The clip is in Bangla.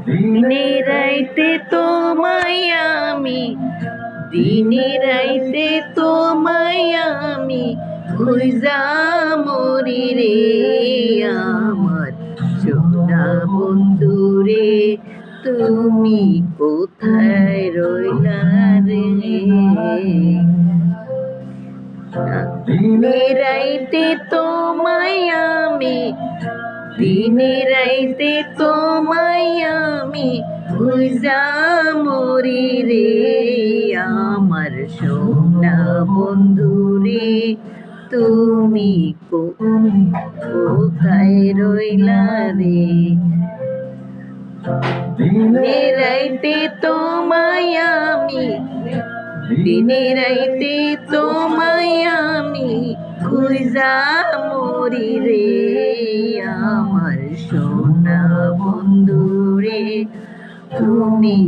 দিনে রাইতে তোমায় আমি, দিনে রাইতে তোমায় আমি খুঁজা মরি রে আমার সোনা বন্ধু রে, তুমি কোথায় রইলা রে? দিনে রাইতে তোমায় আমি, দিনে রাইতে তোমায় আমি খুঁজা মরি রে আমার সোনা বন্ধু রে, তুমি কোথায় রইলা রে? দিনে রাইতে তোমায় আমি, দিনে রাইতে তোমায় আমি খুঁজা মরি রে আমার সোনা বন্ধু রে, তুমি